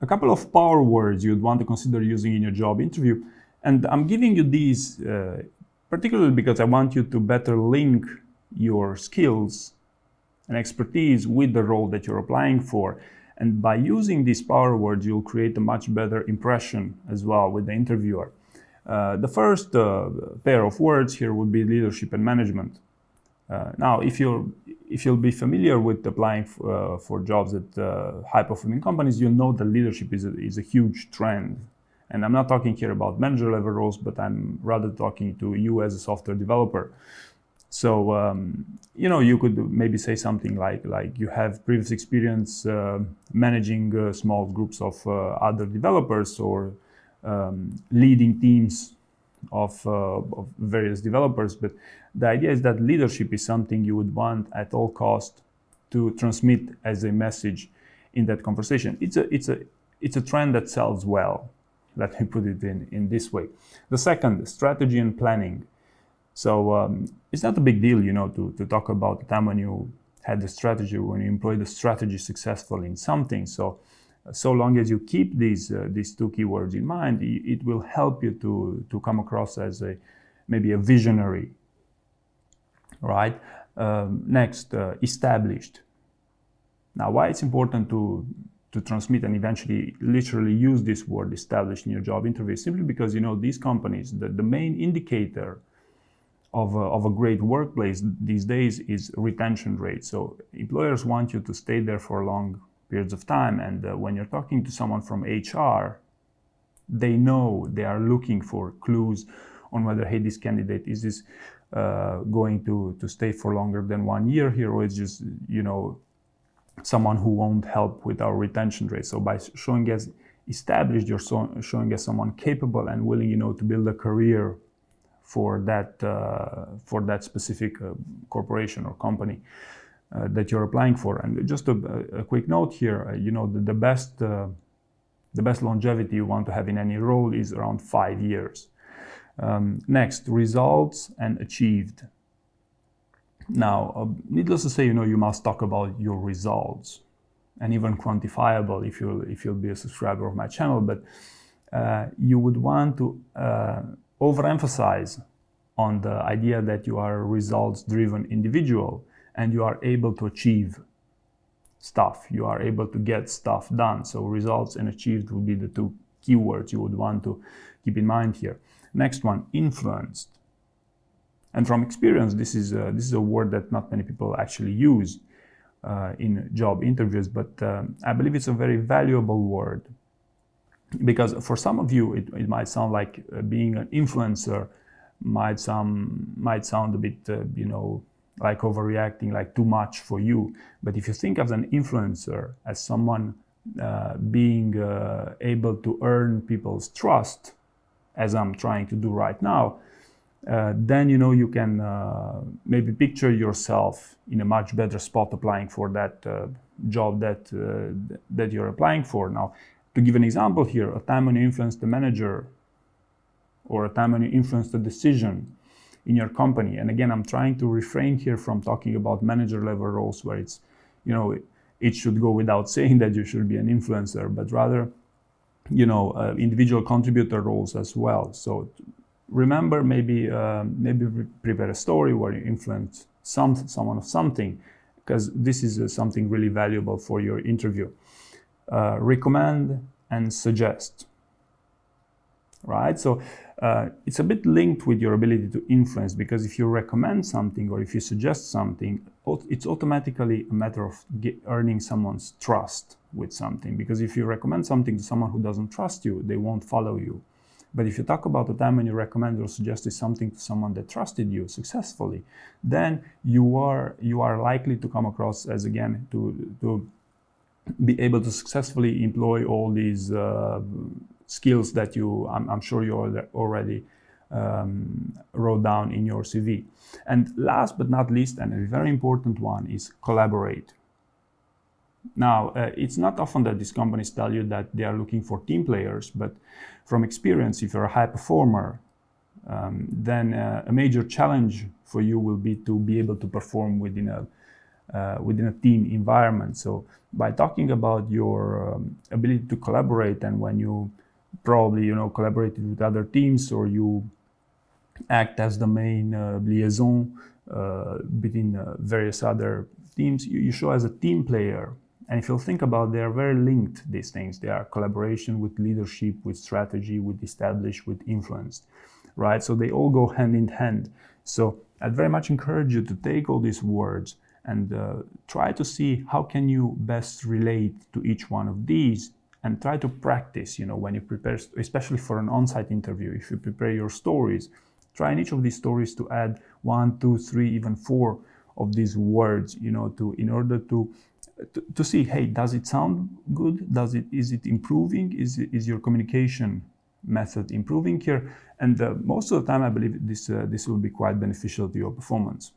a couple of power words you'd want to consider using in your job interview. And I'm giving you these particularly because I want you to better link your skills and expertise with the role that you're applying for. And by using these power words, you'll create a much better impression as well with the interviewer. The first pair of words here would be leadership and management. Now, if you'll be familiar with applying for jobs at high-performing companies, you'll know that leadership is a huge trend. And I'm not talking here about manager level roles, but I'm rather talking to you as a software developer. So, you could maybe say something like you have previous experience managing small groups of other developers or leading teams of various developers. But the idea is that leadership is something you would want at all cost to transmit as a message in that conversation. It's a trend that sells well. Let me put it in this way. The second, strategy and planning. So it's not a big deal, to talk about the time when you had the strategy, when you employed the strategy successfully in something. So long as you keep these two keywords in mind, it will help you to come across as maybe a visionary, right? Next, established. Now, why it's important to transmit and eventually literally use this word established in your job interview, simply because these companies, the main indicator of a great workplace these days is retention rate. So employers want you to stay there for long periods of time, and when you're talking to someone from HR, they know they are looking for clues on whether, hey, this candidate is going to stay for longer than 1 year here, or it's just someone who won't help with our retention rate. So by showing as established, you're showing as someone capable and willing, to build a career for that specific corporation or company that you're applying for. And just a quick note here, the best longevity you want to have in any role is around 5 years. Next, results and achieved. Now, needless to say, you must talk about your results, and even quantifiable if you'll be a subscriber of my channel. But you would want to overemphasize on the idea that you are a results-driven individual and you are able to achieve stuff. You are able to get stuff done. So results and achieved would be the two keywords you would want to keep in mind here. Next one, influenced. And from experience, this is a word that not many people actually use in job interviews, but I believe it's a very valuable word, because for some of you it might sound like being an influencer might sound a bit like overreacting, like too much for you. But if you think of an influencer as someone being able to earn people's trust, as I'm trying to do right now, then you can maybe picture yourself in a much better spot applying for that job that you're applying for. Now, to give an example here, a time when you influence the manager, or a time when you influence the decision in your company. And again, I'm trying to refrain here from talking about manager level roles where it's, it should go without saying that you should be an influencer, but rather, individual contributor roles as well. So remember, maybe prepare a story where you influence someone of something, because this is something really valuable for your interview. Recommend and suggest, right? So it's a bit linked with your ability to influence, because if you recommend something or if you suggest something, it's automatically a matter of earning someone's trust with something. Because if you recommend something to someone who doesn't trust you, they won't follow you. But if you talk about the time when you recommend or suggested something to someone that trusted you successfully, then you are likely to come across as, again, to be able to successfully employ all these skills that I'm sure you already wrote down in your CV. And last but not least, and a very important one, is collaborate. Now, it's not often that these companies tell you that they are looking for team players, but from experience, if you're a high performer, then a major challenge for you will be to be able to perform within within a team environment. So by talking about your ability to collaborate, and when you probably collaborated with other teams, or you act as the main liaison between various other teams, you show as a team player. And if you think about, they are very linked, these things. They are collaboration with leadership, with strategy, with establish, with influence, right? So they all go hand in hand. So I'd very much encourage you to take all these words and try to see how can you best relate to each one of these, and try to practice, when you prepare, especially for an on-site interview, if you prepare your stories, try in each of these stories to add 1, 2, 3, even 4 of these words, in order to see, hey, does it sound good? Is it improving? Is your communication method improving here? And most of the time, I believe this will be quite beneficial to your performance.